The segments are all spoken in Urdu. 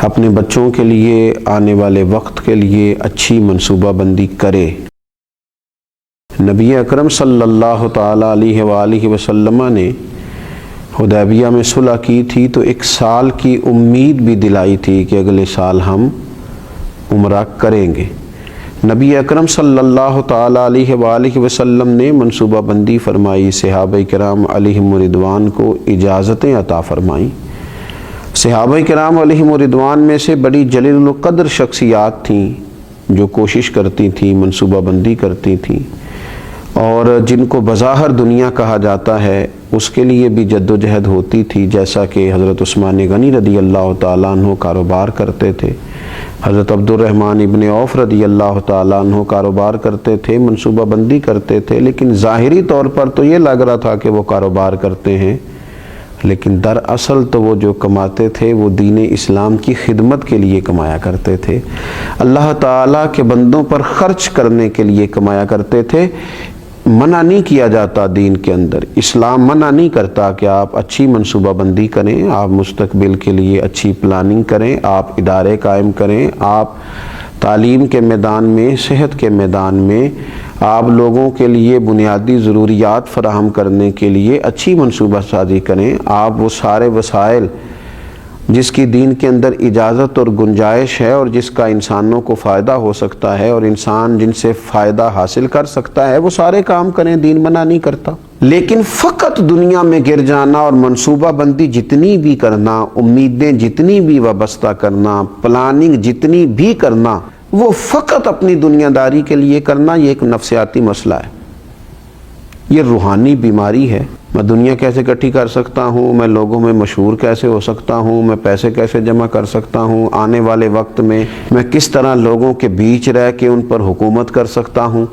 اپنے بچوں کے لیے آنے والے وقت کے لیے اچھی منصوبہ بندی کرے۔ نبی اکرم صلی اللہ تعالیٰ علیہ وآلہ وسلم نے حدیبیہ میں صلح کی تھی تو 1 سال کی امید بھی دلائی تھی کہ اگلے سال ہم عمرہ کریں گے۔ نبی اکرم صلی اللہ تعالیٰ علیہ وآلہ وسلم نے منصوبہ بندی فرمائی، صحابہ کرام علیہم رضوان کو اجازتیں عطا فرمائیں۔ صحابہ کرام علیہم رضوان میں سے بڑی جلیل القدر شخصیات تھیں جو کوشش کرتی تھیں، منصوبہ بندی کرتی تھیں، اور جن کو بظاہر دنیا کہا جاتا ہے اس کے لیے بھی جد و جہد ہوتی تھی، جیسا کہ حضرت عثمان غنی رضی اللہ تعالیٰ عنہ کاروبار کرتے تھے، حضرت عبد الرحمن ابن عوف رضی اللہ تعالیٰ عنہ کاروبار کرتے تھے، منصوبہ بندی کرتے تھے، لیکن ظاہری طور پر تو یہ لگ رہا تھا کہ وہ کاروبار کرتے ہیں، لیکن دراصل تو وہ جو کماتے تھے وہ دین اسلام کی خدمت کے لیے کمایا کرتے تھے، اللہ تعالیٰ کے بندوں پر خرچ کرنے کے لیے کمایا کرتے تھے۔ منع نہیں کیا جاتا دین کے اندر، اسلام منع نہیں کرتا کہ آپ اچھی منصوبہ بندی کریں، آپ مستقبل کے لیے اچھی پلاننگ کریں، آپ ادارے قائم کریں، آپ تعلیم کے میدان میں، صحت کے میدان میں آپ لوگوں کے لیے بنیادی ضروریات فراہم کرنے کے لیے اچھی منصوبہ سازی کریں۔ آپ وہ سارے وسائل جس کی دین کے اندر اجازت اور گنجائش ہے اور جس کا انسانوں کو فائدہ ہو سکتا ہے اور انسان جن سے فائدہ حاصل کر سکتا ہے وہ سارے کام کریں، دین منع نہیں کرتا۔ لیکن فقط دنیا میں گر جانا اور منصوبہ بندی جتنی بھی کرنا، امیدیں جتنی بھی وابستہ کرنا، پلاننگ جتنی بھی کرنا، وہ فقط اپنی دنیا داری کے لیے کرنا، یہ ایک نفسیاتی مسئلہ ہے، یہ روحانی بیماری ہے۔ میں دنیا کیسے اکٹھی کر سکتا ہوں، میں لوگوں میں مشہور کیسے ہو سکتا ہوں، میں پیسے کیسے جمع کر سکتا ہوں، آنے والے وقت میں میں کس طرح لوگوں کے بیچ رہ کے ان پر حکومت کر سکتا ہوں،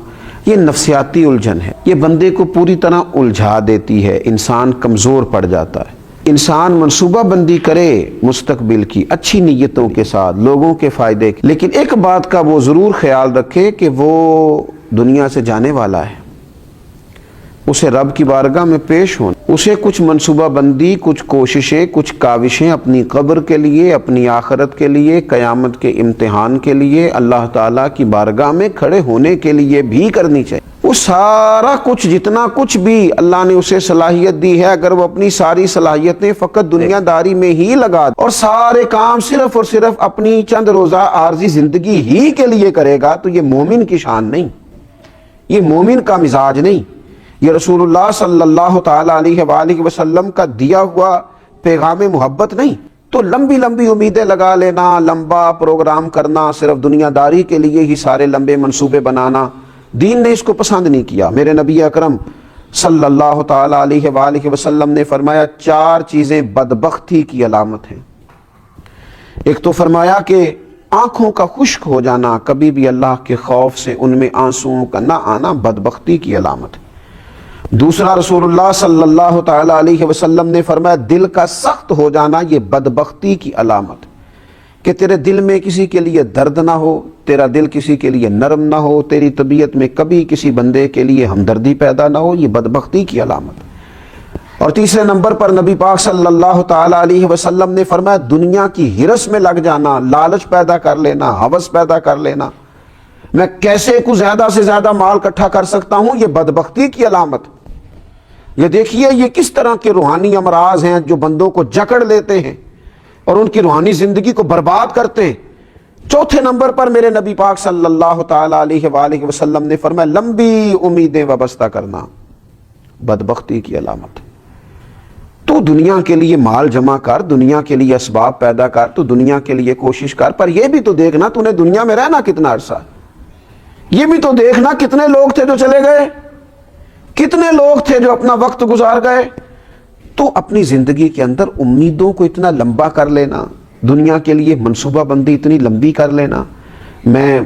یہ نفسیاتی الجھن ہے، یہ بندے کو پوری طرح الجھا دیتی ہے، انسان کمزور پڑ جاتا ہے۔ انسان منصوبہ بندی کرے مستقبل کی اچھی نیتوں کے ساتھ، لوگوں کے فائدے کی، لیکن ایک بات کا وہ ضرور خیال رکھے کہ وہ دنیا سے جانے والا ہے، اسے رب کی بارگاہ میں پیش ہونا، اسے کچھ منصوبہ بندی، کچھ کوششیں، کچھ کاوشیں اپنی قبر کے لیے، اپنی آخرت کے لیے، قیامت کے امتحان کے لیے، اللہ تعالیٰ کی بارگاہ میں کھڑے ہونے کے لیے بھی کرنی چاہیے۔ وہ سارا کچھ، جتنا کچھ بھی اللہ نے اسے صلاحیت دی ہے، اگر وہ اپنی ساری صلاحیتیں فقط دنیا داری میں ہی لگا اور سارے کام صرف اور صرف اپنی چند روزہ عارضی زندگی ہی کے لیے کرے گا تو یہ مومن کی شان نہیں، یہ مومن کا مزاج نہیں، یہ رسول اللہ صلی اللہ تعالیٰ علیہ وآلہ وسلم کا دیا ہوا پیغام محبت نہیں۔ تو لمبی لمبی امیدیں لگا لینا، لمبا پروگرام کرنا، صرف دنیا داری کے لیے ہی سارے لمبے منصوبے بنانا، دین نے اس کو پسند نہیں کیا۔ میرے نبی اکرم صلی اللہ تعالیٰ علیہ وآلہ وسلم نے فرمایا 4 چیزیں بدبختی کی علامت ہیں۔ ایک تو فرمایا کہ آنکھوں کا خشک ہو جانا، کبھی بھی اللہ کے خوف سے ان میں آنسوؤں کا نہ آنا بدبختی کی علامت ہے۔ دوسرا، رسول اللہ صلی اللہ تعالیٰ علیہ وسلم نے فرمایا دل کا سخت ہو جانا یہ بدبختی کی علامت، کہ تیرے دل میں کسی کے لیے درد نہ ہو، تیرا دل کسی کے لیے نرم نہ ہو، تیری طبیعت میں کبھی کسی بندے کے لیے ہمدردی پیدا نہ ہو، یہ بدبختی کی علامت۔ اور تیسرے نمبر پر نبی پاک صلی اللہ تعالیٰ علیہ وسلم نے فرمایا دنیا کی ہرس میں لگ جانا، لالچ پیدا کر لینا، ہوس پیدا کر لینا، میں کیسے کچھ زیادہ سے زیادہ مال اکٹھا کر سکتا ہوں، یہ بدبختی کی علامت۔ یہ دیکھیے یہ کس طرح کے روحانی امراض ہیں جو بندوں کو جکڑ لیتے ہیں اور ان کی روحانی زندگی کو برباد کرتے ہیں۔ چوتھے نمبر پر میرے نبی پاک صلی اللہ تعالیٰ علیہ وآلہ وسلم نے فرمایا لمبی امیدیں وابستہ کرنا بدبختی کی علامت۔ تو دنیا کے لیے مال جمع کر، دنیا کے لیے اسباب پیدا کر، تو دنیا کے لیے کوشش کر، پر یہ بھی تو دیکھنا تو نے دنیا میں رہنا کتنا عرصہ، یہ بھی تو دیکھنا کتنے لوگ تھے جو چلے گئے، کتنے لوگ تھے جو اپنا وقت گزار گئے۔ تو اپنی زندگی کے اندر امیدوں کو اتنا لمبا کر لینا، دنیا کے لیے منصوبہ بندی اتنی لمبی کر لینا، میں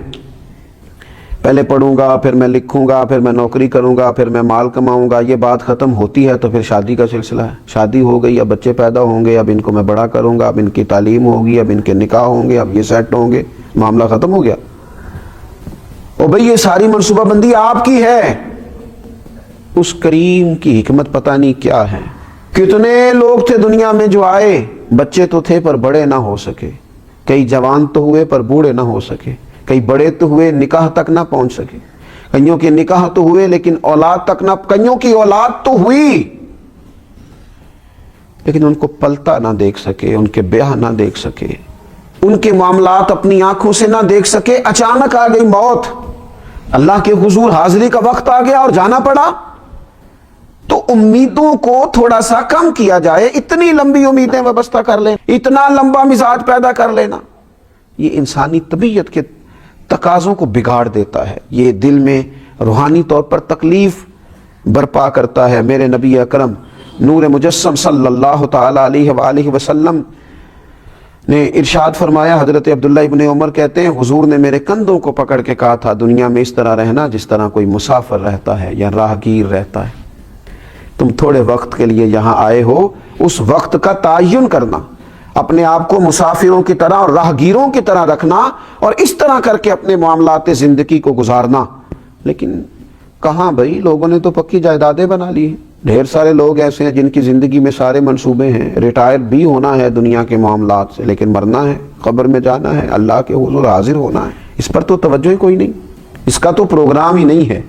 پہلے پڑھوں گا، پھر میں لکھوں گا، پھر میں نوکری کروں گا، پھر میں مال کماؤں گا، یہ بات ختم ہوتی ہے تو پھر شادی کا سلسلہ ہے، شادی ہو گئی، اب بچے پیدا ہوں گے، اب ان کو میں بڑا کروں گا، اب ان کی تعلیم ہوگی، اب ان کے نکاح ہوں گے، اب یہ سیٹ ہوں گے، معاملہ ختم ہو گیا۔ اور بھئی یہ ساری منصوبہ بندی آپ کی ہے، اس کریم کی حکمت پتہ نہیں کیا ہے۔ کتنے لوگ تھے دنیا میں جو آئے، بچے تو تھے پر بڑے نہ ہو سکے، کئی جوان تو ہوئے پر بوڑھے نہ ہو سکے، کئی بڑے تو ہوئے نکاح تک نہ پہنچ سکے، کئیوں کے نکاح تو ہوئے لیکن اولاد تک نہ، کئیوں کی اولاد تو ہوئی لیکن ان کو پلتا نہ دیکھ سکے، ان کے بیاہ نہ دیکھ سکے، ان کے معاملات اپنی آنکھوں سے نہ دیکھ سکے۔ اچانک آ گئی موت، اللہ کے حضور حاضری کا وقت آ گیا اور جانا پڑا۔ تو امیدوں کو تھوڑا سا کم کیا جائے، اتنی لمبی امیدیں وابستہ کر لیں، اتنا لمبا مزاج پیدا کر لینا، یہ انسانی طبیعت کے تقاضوں کو بگاڑ دیتا ہے، یہ دل میں روحانی طور پر تکلیف برپا کرتا ہے۔ میرے نبی اکرم نور مجسم صلی اللہ تعالی علیہ وآلہ وسلم نے ارشاد فرمایا، حضرت عبداللہ ابن عمر کہتے ہیں حضور نے میرے کندھوں کو پکڑ کے کہا تھا، دنیا میں اس طرح رہنا جس طرح کوئی مسافر رہتا ہے یا راہگیر رہتا ہے۔ تم تھوڑے وقت کے لیے یہاں آئے ہو، اس وقت کا تعین کرنا، اپنے آپ کو مسافروں کی طرح اور راہگیروں کی طرح رکھنا اور اس طرح کر کے اپنے معاملات زندگی کو گزارنا۔ لیکن کہاں بھائی، لوگوں نے تو پکی جائیدادیں بنا لی ہیں، ڈھیر سارے لوگ ایسے ہیں جن کی زندگی میں سارے منصوبے ہیں، ریٹائر بھی ہونا ہے دنیا کے معاملات سے، لیکن مرنا ہے، قبر میں جانا ہے، اللہ کے حضور حاضر ہونا ہے، اس پر تو توجہ ہی کوئی نہیں، اس کا تو پروگرام ہی نہیں ہے،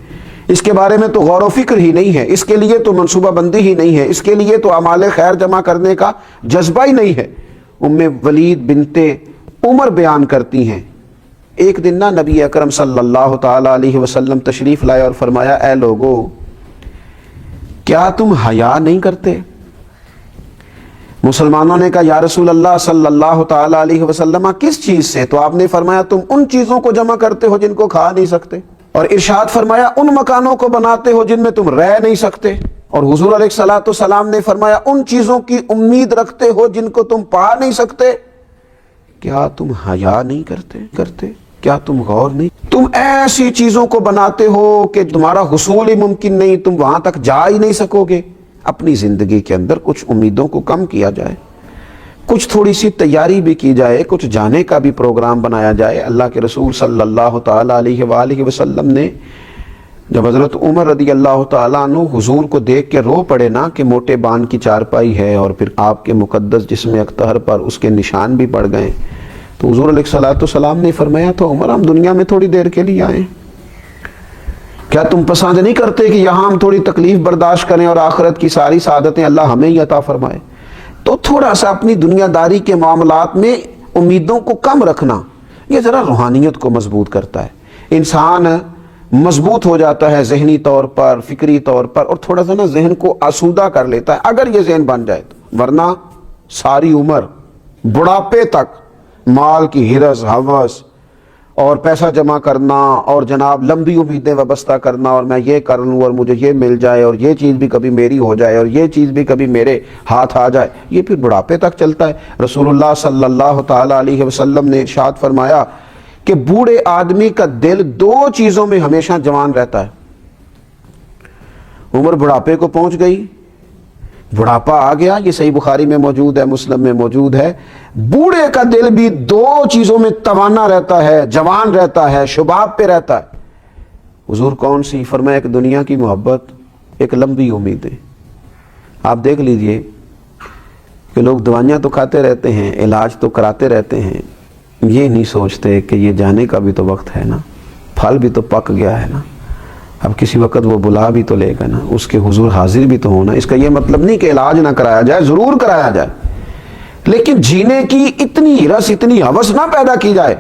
اس کے بارے میں تو غور و فکر ہی نہیں ہے، اس کے لیے تو منصوبہ بندی ہی نہیں ہے، اس کے لیے تو اعمال خیر جمع کرنے کا جذبہ ہی نہیں ہے۔ ام ولید بنت عمر بیان کرتی ہیں، ایک دن نا نبی اکرم صلی اللہ تعالی علیہ وسلم تشریف لائے اور فرمایا، اے لوگو کیا تم حیا نہیں کرتے؟ مسلمانوں نے کہا یا رسول اللہ صلی اللہ تعالی علیہ وسلم کس چیز سے؟ تو آپ نے فرمایا تم ان چیزوں کو جمع کرتے ہو جن کو کھا نہیں سکتے، اور ارشاد فرمایا ان مکانوں کو بناتے ہو جن میں تم رہ نہیں سکتے، اور حضور علیہ الصلوۃ والسلام نے فرمایا ان چیزوں کی امید رکھتے ہو جن کو تم پا نہیں سکتے۔ کیا تم حیا نہیں کرتے؟ کیا تم غور نہیں؟ تم ایسی چیزوں کو بناتے ہو کہ تمہارا حصول ہی ممکن نہیں، تم وہاں تک جا ہی نہیں سکو گے۔ اپنی زندگی کے اندر کچھ امیدوں کو کم کیا جائے، کچھ تھوڑی سی تیاری بھی کی جائے، کچھ جانے کا بھی پروگرام بنایا جائے۔ اللہ کے رسول صلی اللہ تعالی علیہ وآلہ وسلم نے جب حضرت عمر رضی اللہ تعالیٰ عنہ حضور کو دیکھ کے رو پڑے نا کہ موٹے بان کی چارپائی ہے اور پھر آپ کے مقدس جسم اکتہر پر اس کے نشان بھی پڑ گئے، تو حضور علیہ الصلوۃ والسلام نے فرمایا تو عمر ہم دنیا میں تھوڑی دیر کے لیے آئیں، کیا تم پسند نہیں کرتے کہ یہاں ہم تھوڑی تکلیف برداشت کریں اور آخرت کی ساری سعادتیں اللہ ہمیں ہی عطا فرمائے؟ تو تھوڑا سا اپنی دنیا داری کے معاملات میں امیدوں کو کم رکھنا، یہ ذرا روحانیت کو مضبوط کرتا ہے، انسان مضبوط ہو جاتا ہے ذہنی طور پر، فکری طور پر، اور تھوڑا سا نا ذہن کو آسودہ کر لیتا ہے اگر یہ ذہن بن جائے تو، ورنہ ساری عمر بڑھاپے تک مال کی ہرس ہوس اور پیسہ جمع کرنا اور جناب لمبی امیدیں وابستہ کرنا، اور میں یہ کر لوں اور مجھے یہ مل جائے اور یہ چیز بھی کبھی میری ہو جائے اور یہ چیز بھی کبھی میرے ہاتھ آ جائے، یہ پھر بڑھاپے تک چلتا ہے۔ رسول اللہ صلی اللہ تعالی علیہ وسلم نے ارشاد فرمایا کہ بوڑھے آدمی کا دل دو چیزوں میں ہمیشہ جوان رہتا ہے۔ عمر بڑھاپے کو پہنچ گئی، بڑھاپا آ گیا، یہ صحیح بخاری میں موجود ہے، مسلم میں موجود ہے، بوڑھے کا دل بھی دو چیزوں میں توانا رہتا ہے، جوان رہتا ہے، شباب پہ رہتا ہے۔ حضور کون سی؟ فرمایا ایک دنیا کی محبت، ایک لمبی امیدیں۔ آپ دیکھ لیجئے کہ لوگ دوائیاں تو کھاتے رہتے ہیں، علاج تو کراتے رہتے ہیں، یہ نہیں سوچتے کہ یہ جانے کا بھی تو وقت ہے نا، پھل بھی تو پک گیا ہے نا، اب کسی وقت وہ بلا بھی تو لے گا نا، اس کے حضور حاضر بھی تو ہونا۔ اس کا یہ مطلب نہیں کہ علاج نہ کرایا جائے، ضرور کرایا جائے، لیکن جینے کی اتنی رس، اتنی ہوس نہ پیدا کی جائے،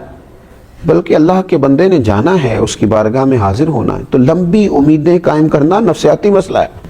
بلکہ اللہ کے بندے نے جانا ہے، اس کی بارگاہ میں حاضر ہونا ہے، تو لمبی امیدیں قائم کرنا نفسیاتی مسئلہ ہے۔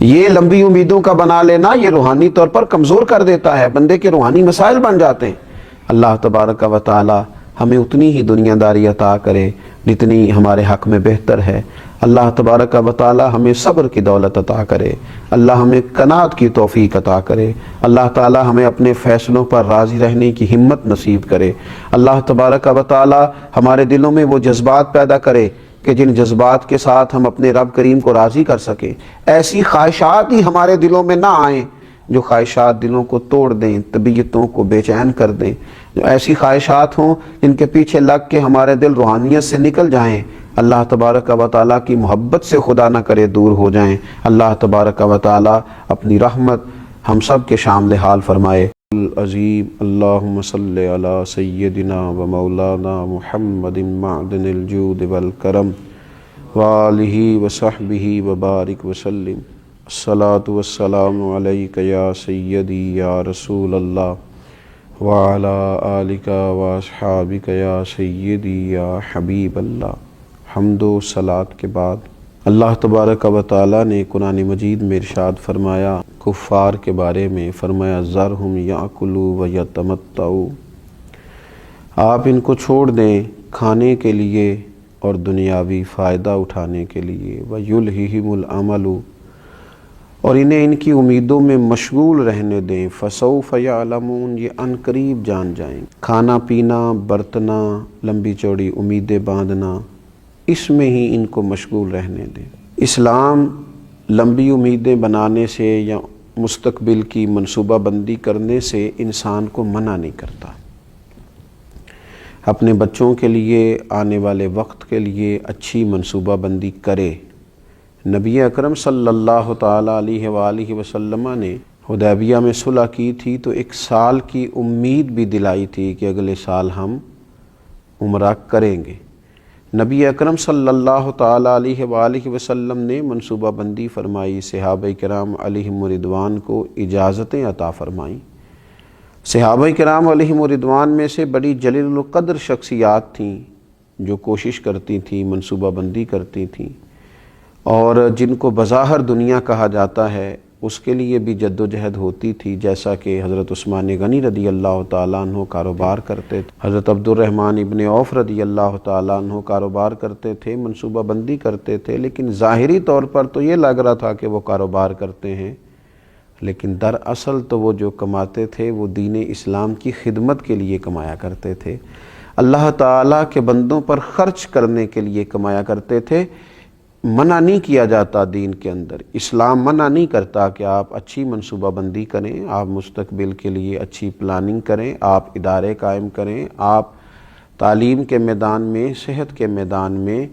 یہ لمبی امیدوں کا بنا لینا یہ روحانی طور پر کمزور کر دیتا ہے، بندے کے روحانی مسائل بن جاتے ہیں۔ اللہ تبارک و تعالی ہمیں اتنی ہی دنیا داری عطا کرے جتنی ہمارے حق میں بہتر ہے۔ اللہ تبارک و تعالی ہمیں صبر کی دولت عطا کرے، اللہ ہمیں قناعت کی توفیق عطا کرے، اللہ تعالی ہمیں اپنے فیصلوں پر راضی رہنے کی ہمت نصیب کرے۔ اللہ تبارک و تعالی ہمارے دلوں میں وہ جذبات پیدا کرے کہ جن جذبات کے ساتھ ہم اپنے رب کریم کو راضی کر سکیں۔ ایسی خواہشات ہی ہمارے دلوں میں نہ آئیں جو خواہشات دلوں کو توڑ دیں، طبیعتوں کو بے چین کر دیں، جو ایسی خواہشات ہوں جن کے پیچھے لگ کے ہمارے دل روحانیت سے نکل جائیں، اللہ تبارک و تعالیٰ کی محبت سے خدا نہ کرے دور ہو جائیں۔ اللہ تبارک و تعالیٰ اپنی رحمت ہم سب کے شامل حال فرمائے۔ العظیم اللہم صلی علی سیدنا و مولانا محمد معدن الجود والکرم وآلہ وصحبہ وبارک وسلم۔ الصلاۃ والسلام علیک یا سیدی یا رسول اللہ وعلی آلک واصحابک یا سیدی یا حبیب اللہ۔ حمد و صلاۃ کے بعد اللہ تبارک و تعالیٰ نے قرآن مجید میں ارشاد فرمایا کفار کے بارے میں، فرمایا ذرہم یاکلوا ویتمتعوا، آپ ان کو چھوڑ دیں کھانے کے لیے اور دنیاوی فائدہ اٹھانے کے لیے، ویلہہم الامل، اور انہیں ان کی امیدوں میں مشغول رہنے دیں، فسوف یعلمون، یہ ان قریب جان جائیں۔ کھانا پینا، برتنا، لمبی چوڑی امیدیں باندھنا، اس میں ہی ان کو مشغول رہنے دیں۔ اسلام لمبی امیدیں بنانے سے یا مستقبل کی منصوبہ بندی کرنے سے انسان کو منع نہیں کرتا۔ اپنے بچوں کے لیے، آنے والے وقت کے لیے اچھی منصوبہ بندی کرے۔ نبی اکرم صلی اللہ تعالیٰ علیہ وآلہ وسلم نے حدیبیہ میں صلح کی تھی تو 1 سال کی امید بھی دلائی تھی کہ اگلے سال ہم عمرہ کریں گے۔ نبی اکرم صلی اللہ تعالیٰ علیہ وآلہ وسلم نے منصوبہ بندی فرمائی، صحابہ کرام علیہم رضوان کو اجازتیں عطا فرمائیں۔ صحابہ کرام علیہم رضوان میں سے بڑی جلیل القدر شخصیات تھیں جو کوشش کرتی تھیں، منصوبہ بندی کرتی تھیں، اور جن کو بظاہر دنیا کہا جاتا ہے اس کے لیے بھی جد و جہد ہوتی تھی، جیسا کہ حضرت عثمان غنی رضی اللہ تعالیٰ عنہ کاروبار کرتے تھے، حضرت عبد الرحمن ابن عوف رضی اللہ تعالیٰ عنہ کاروبار کرتے تھے، منصوبہ بندی کرتے تھے، لیکن ظاہری طور پر تو یہ لگ رہا تھا کہ وہ کاروبار کرتے ہیں، لیکن دراصل تو وہ جو کماتے تھے وہ دین اسلام کی خدمت کے لیے کمایا کرتے تھے، اللہ تعالیٰ کے بندوں پر خرچ کرنے کے لیے کمایا کرتے تھے۔ منع نہیں کیا جاتا دین کے اندر، اسلام منع نہیں کرتا کہ آپ اچھی منصوبہ بندی کریں، آپ مستقبل کے لیے اچھی پلاننگ کریں، آپ ادارے قائم کریں، آپ تعلیم کے میدان میں، صحت کے میدان میں،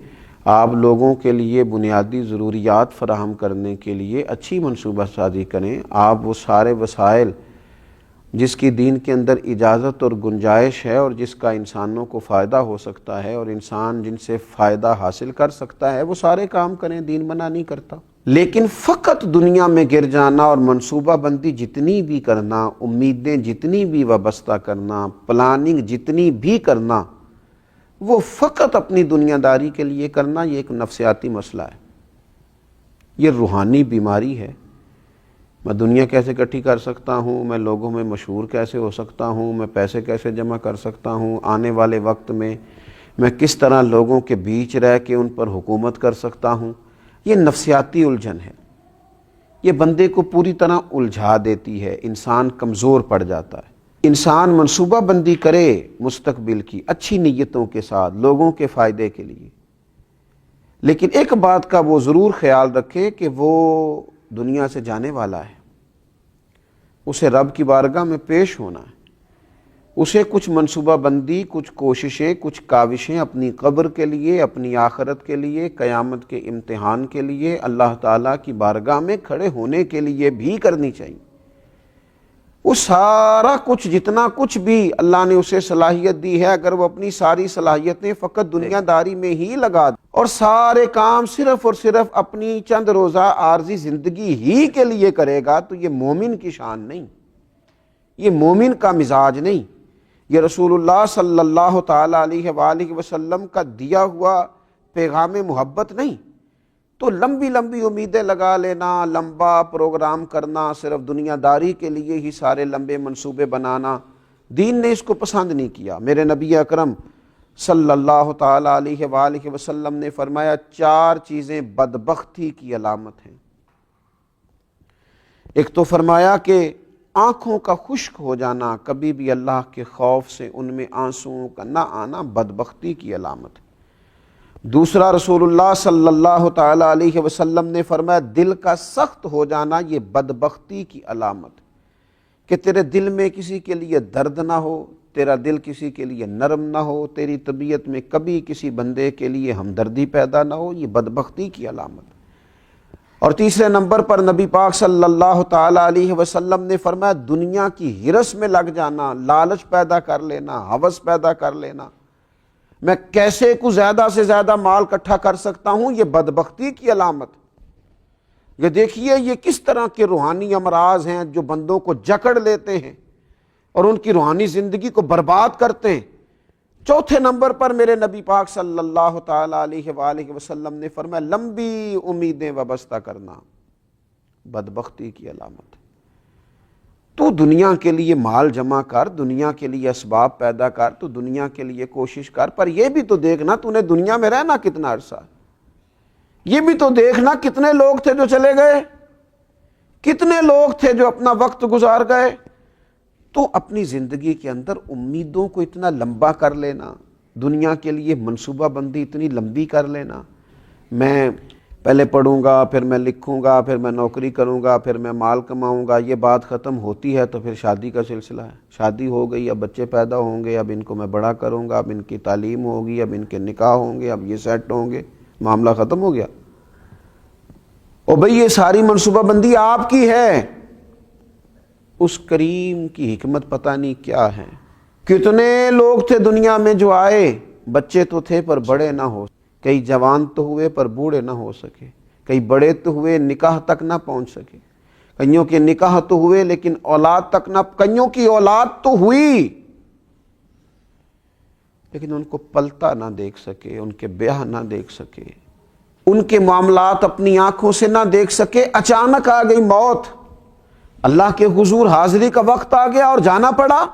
آپ لوگوں کے لیے بنیادی ضروریات فراہم کرنے کے لیے اچھی منصوبہ سازی کریں، آپ وہ سارے وسائل جس کی دین کے اندر اجازت اور گنجائش ہے اور جس کا انسانوں کو فائدہ ہو سکتا ہے اور انسان جن سے فائدہ حاصل کر سکتا ہے وہ سارے کام کریں، دین منع نہیں کرتا۔ لیکن فقط دنیا میں گر جانا اور منصوبہ بندی جتنی بھی کرنا، امیدیں جتنی بھی وابستہ کرنا، پلاننگ جتنی بھی کرنا، وہ فقط اپنی دنیا داری کے لیے کرنا، یہ ایک نفسیاتی مسئلہ ہے، یہ روحانی بیماری ہے۔ میں دنیا کیسے اکٹھی کر سکتا ہوں، میں لوگوں میں مشہور کیسے ہو سکتا ہوں، میں پیسے کیسے جمع کر سکتا ہوں، آنے والے وقت میں میں کس طرح لوگوں کے بیچ رہ کے ان پر حکومت کر سکتا ہوں، یہ نفسیاتی الجھن ہے، یہ بندے کو پوری طرح الجھا دیتی ہے، انسان کمزور پڑ جاتا ہے۔ انسان منصوبہ بندی کرے مستقبل کی اچھی نیتوں کے ساتھ لوگوں کے فائدے کے لیے، لیکن ایک بات کا وہ ضرور خیال رکھے کہ وہ دنیا سے جانے والا ہے، اسے رب کی بارگاہ میں پیش ہونا ہے، اسے کچھ منصوبہ بندی، کچھ کوششیں، کچھ کاوشیں اپنی قبر کے لیے، اپنی آخرت کے لیے، قیامت کے امتحان کے لیے، اللہ تعالیٰ کی بارگاہ میں کھڑے ہونے کے لیے بھی کرنی چاہیے۔ وہ سارا کچھ، جتنا کچھ بھی اللہ نے اسے صلاحیت دی ہے، اگر وہ اپنی ساری صلاحیتیں فقط دنیا داری میں ہی لگا دے اور سارے کام صرف اور صرف اپنی چند روزہ عارضی زندگی ہی کے لیے کرے گا تو یہ مومن کی شان نہیں، یہ مومن کا مزاج نہیں، یہ رسول اللہ صلی اللہ تعالیٰ علیہ وآلہ وسلم کا دیا ہوا پیغام محبت نہیں۔ تو لمبی لمبی امیدیں لگا لینا، لمبا پروگرام کرنا، صرف دنیا داری کے لیے ہی سارے لمبے منصوبے بنانا، دین نے اس کو پسند نہیں کیا۔ میرے نبی اکرم صلی اللہ تعالیٰ علیہ وآلہ وسلم نے فرمایا 4 چیزیں بدبختی کی علامت ہیں۔ ایک تو فرمایا کہ آنکھوں کا خشک ہو جانا، کبھی بھی اللہ کے خوف سے ان میں آنسوؤں کا نہ آنا بدبختی کی علامت ہے۔ دوسرا، رسول اللہ صلی اللہ تعالیٰ علیہ وسلم نے فرمایا دل کا سخت ہو جانا یہ بدبختی کی علامت ہے، کہ تیرے دل میں کسی کے لیے درد نہ ہو، تیرا دل کسی کے لیے نرم نہ ہو، تیری طبیعت میں کبھی کسی بندے کے لیے ہمدردی پیدا نہ ہو، یہ بدبختی کی علامت ہے۔ اور تیسرے نمبر پر نبی پاک صلی اللہ تعالی علیہ وسلم نے فرمایا دنیا کی ہرس میں لگ جانا، لالچ پیدا کر لینا، ہوس پیدا کر لینا، میں کیسے کو زیادہ سے زیادہ مال اکٹھا کر سکتا ہوں، یہ بدبختی کی علامت۔ یہ دیکھیے یہ کس طرح کے روحانی امراض ہیں جو بندوں کو جکڑ لیتے ہیں اور ان کی روحانی زندگی کو برباد کرتے ہیں۔ چوتھے نمبر پر میرے نبی پاک صلی اللہ تعالی علیہ وآلہ وسلم نے فرمایا لمبی امیدیں وابستہ کرنا بدبختی کی علامت ہے۔ تو دنیا کے لیے مال جمع کر، دنیا کے لیے اسباب پیدا کر، تو دنیا کے لیے کوشش کر، پر یہ بھی تو دیکھنا تو نے دنیا میں رہنا کتنا عرصہ، یہ بھی تو دیکھنا کتنے لوگ تھے جو چلے گئے، کتنے لوگ تھے جو اپنا وقت گزار گئے۔ تو اپنی زندگی کے اندر امیدوں کو اتنا لمبا کر لینا، دنیا کے لیے منصوبہ بندی اتنی لمبی کر لینا، میں پہلے پڑھوں گا، پھر میں لکھوں گا، پھر میں نوکری کروں گا، پھر میں مال کماؤں گا، یہ بات ختم ہوتی ہے تو پھر شادی کا سلسلہ ہے، شادی ہو گئی، اب بچے پیدا ہوں گے، اب ان کو میں بڑا کروں گا، اب ان کی تعلیم ہوگی، اب ان کے نکاح ہوں گے، اب یہ سیٹ ہوں گے، معاملہ ختم ہو گیا۔ اور بھئی یہ ساری منصوبہ بندی آپ کی ہے، اس کریم کی حکمت پتہ نہیں کیا ہے۔ کتنے لوگ تھے دنیا میں جو آئے، بچے تو تھے پر بڑے نہ ہو، کئی جوان تو ہوئے پر بوڑھے نہ ہو سکے، کئی بڑے تو ہوئے نکاح تک نہ پہنچ سکے، کئیوں کے نکاح تو ہوئے لیکن اولاد تک نہ، کئیوں کی اولاد تو ہوئی لیکن ان کو پلتا نہ دیکھ سکے، ان کے بیاہ نہ دیکھ سکے، ان کے معاملات اپنی آنکھوں سے نہ دیکھ سکے۔ اچانک آ گئی موت، اللہ کے حضور حاضری کا وقت آ گیا اور جانا پڑا۔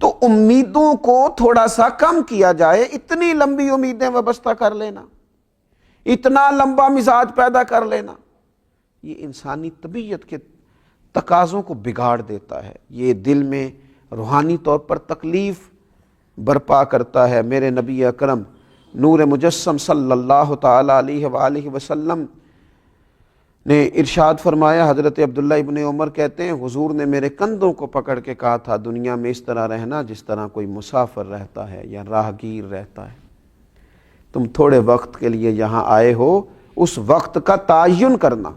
تو امیدوں کو تھوڑا سا کم کیا جائے، اتنی لمبی امیدیں وابستہ کر لینا، اتنا لمبا مزاج پیدا کر لینا، یہ انسانی طبیعت کے تقاضوں کو بگاڑ دیتا ہے، یہ دل میں روحانی طور پر تکلیف برپا کرتا ہے۔ میرے نبی اکرم نور مجسم صلی اللہ تعالی علیہ وآلہ وسلم نے ارشاد فرمایا، حضرت عبداللہ ابن عمر کہتے ہیں حضور نے میرے کندھوں کو پکڑ کے کہا تھا دنیا میں اس طرح رہنا جس طرح کوئی مسافر رہتا ہے یا راہگیر رہتا ہے، تم تھوڑے وقت کے لیے یہاں آئے ہو، اس وقت کا تعین کرنا،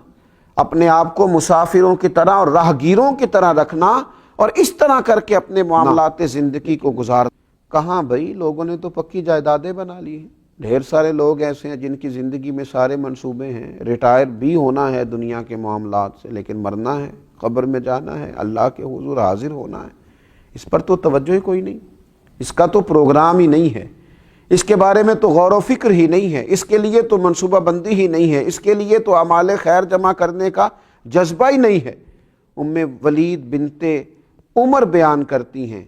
اپنے آپ کو مسافروں کی طرح اور راہگیروں کی طرح رکھنا اور اس طرح کر کے اپنے معاملات زندگی کو گزار۔ کہاں بھائی، لوگوں نے تو پکی جائیدادیں بنا لی ہیں، ڈھیر سارے لوگ ایسے ہیں جن کی زندگی میں سارے منصوبے ہیں، ریٹائر بھی ہونا ہے دنیا کے معاملات سے، لیکن مرنا ہے، قبر میں جانا ہے، اللہ کے حضور حاضر ہونا ہے، اس پر تو توجہ ہی کوئی نہیں، اس کا تو پروگرام ہی نہیں ہے، اس کے بارے میں تو غور و فکر ہی نہیں ہے، اس کے لیے تو منصوبہ بندی ہی نہیں ہے، اس کے لیے تو اعمال خیر جمع کرنے کا جذبہ ہی نہیں ہے۔ ولید بنت عمر بیان کرتی ہیں،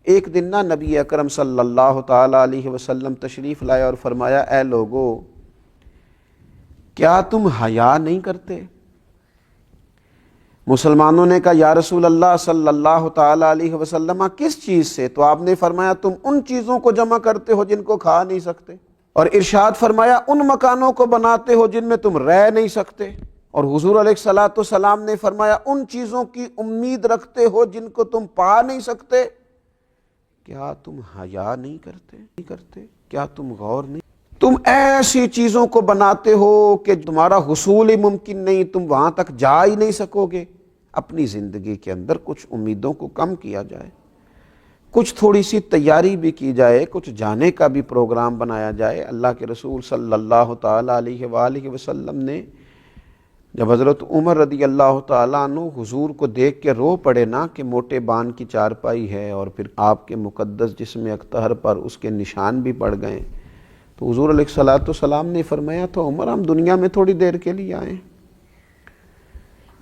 ایک دن نا نبی اکرم صلی اللہ تعالی علیہ وسلم تشریف لائے اور فرمایا اے لوگو کیا تم حیا نہیں کرتے؟ مسلمانوں نے کہا یا رسول اللہ صلی اللہ تعالی علیہ وسلم کس چیز سے؟ تو آپ نے فرمایا تم ان چیزوں کو جمع کرتے ہو جن کو کھا نہیں سکتے، اور ارشاد فرمایا ان مکانوں کو بناتے ہو جن میں تم رہ نہیں سکتے، اور حضور علیہ الصلوۃ والسلام نے فرمایا ان چیزوں کی امید رکھتے ہو جن کو تم پا نہیں سکتے۔ کیا تم حیا نہیں کرتے؟ کیا تم غور نہیں؟ تم ایسی چیزوں کو بناتے ہو کہ تمہارا حصول ہی ممکن نہیں، تم وہاں تک جا ہی نہیں سکو گے۔ اپنی زندگی کے اندر کچھ امیدوں کو کم کیا جائے، کچھ تھوڑی سی تیاری بھی کی جائے، کچھ جانے کا بھی پروگرام بنایا جائے۔ اللہ کے رسول صلی اللہ تعالی علیہ وآلہ وسلم نے جب حضرت عمر رضی اللہ تعالیٰ عنہ حضور کو دیکھ کے رو پڑے نا کہ موٹے بان کی چارپائی ہے اور پھر آپ کے مقدس جسم اکتہر پر اس کے نشان بھی پڑ گئے، تو حضور علیہ الصلوۃ والسلام نے فرمایا تو عمر ہم دنیا میں تھوڑی دیر کے لیے آئے،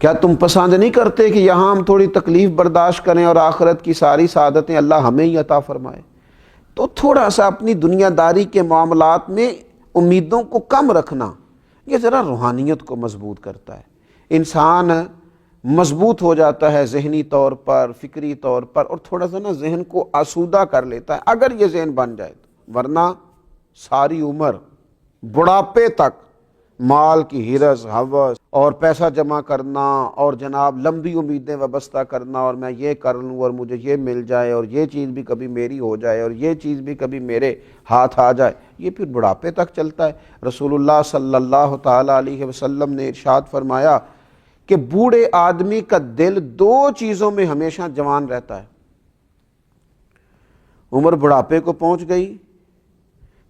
کیا تم پسند نہیں کرتے کہ یہاں ہم تھوڑی تکلیف برداشت کریں اور آخرت کی ساری سعادتیں اللہ ہمیں ہی عطا فرمائے؟ تو تھوڑا سا اپنی دنیا داری کے معاملات میں امیدوں کو کم رکھنا، یہ ذرا روحانیت کو مضبوط کرتا ہے، انسان مضبوط ہو جاتا ہے ذہنی طور پر، فکری طور پر، اور تھوڑا سا نا ذہن کو آسودہ کر لیتا ہے اگر یہ ذہن بن جائے تو، ورنہ ساری عمر بڑھاپے تک مال کی ہرس، ہوس اور پیسہ جمع کرنا اور جناب لمبی امیدیں وابستہ کرنا، اور میں یہ کر لوں اور مجھے یہ مل جائے اور یہ چیز بھی کبھی میری ہو جائے اور یہ چیز بھی کبھی میرے ہاتھ آ جائے، یہ پھر بڑھاپے تک چلتا ہے۔ رسول اللہ صلی اللہ تعالیٰ علیہ وسلم نے ارشاد فرمایا کہ بوڑھے آدمی کا دل دو چیزوں میں ہمیشہ جوان رہتا ہے۔ عمر بڑھاپے کو پہنچ گئی،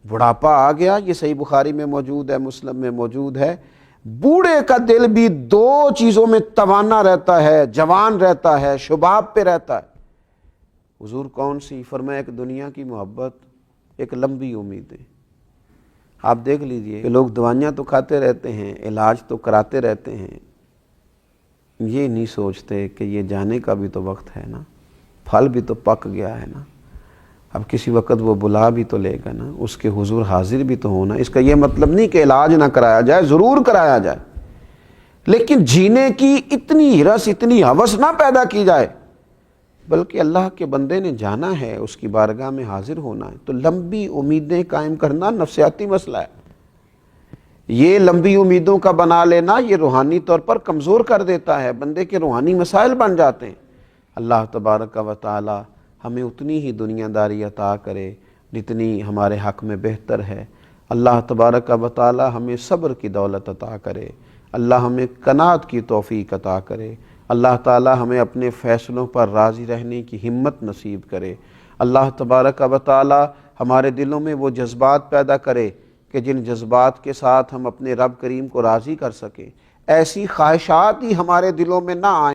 بڑھاپا آ گیا، یہ صحیح بخاری میں موجود ہے، مسلم میں موجود ہے، بوڑھے کا دل بھی دو چیزوں میں توانا رہتا ہے، جوان رہتا ہے، شباب پہ رہتا ہے۔ حضور کون سی؟ فرمایا ایک دنیا کی محبت، ایک لمبی امیدیں۔ آپ دیکھ لیجئے کہ لوگ دوائیاں تو کھاتے رہتے ہیں، علاج تو کراتے رہتے ہیں، یہ نہیں سوچتے کہ یہ جانے کا بھی تو وقت ہے نا، پھل بھی تو پک گیا ہے نا، اب کسی وقت وہ بلا بھی تو لے گا نا، اس کے حضور حاضر بھی تو ہونا۔ اس کا یہ مطلب نہیں کہ علاج نہ کرایا جائے، ضرور کرایا جائے، لیکن جینے کی اتنی ہرس، اتنی ہوس نہ پیدا کی جائے، بلکہ اللہ کے بندے نے جانا ہے، اس کی بارگاہ میں حاضر ہونا ہے، تو لمبی امیدیں قائم کرنا نفسیاتی مسئلہ ہے۔ یہ لمبی امیدوں کا بنا لینا یہ روحانی طور پر کمزور کر دیتا ہے، بندے کے روحانی مسائل بن جاتے ہیں۔ اللہ تبارک و تعالی ہمیں اتنی ہی دنیا داری عطا کرے جتنی ہمارے حق میں بہتر ہے۔ اللہ تبارک و تعالی ہمیں صبر کی دولت عطا کرے، اللہ ہمیں قناعت کی توفیق عطا کرے، اللہ تعالی ہمیں اپنے فیصلوں پر راضی رہنے کی ہمت نصیب کرے۔ اللہ تبارک و تعالی ہمارے دلوں میں وہ جذبات پیدا کرے کہ جن جذبات کے ساتھ ہم اپنے رب کریم کو راضی کر سکیں، ایسی خواہشات ہی ہمارے دلوں میں نہ آئیں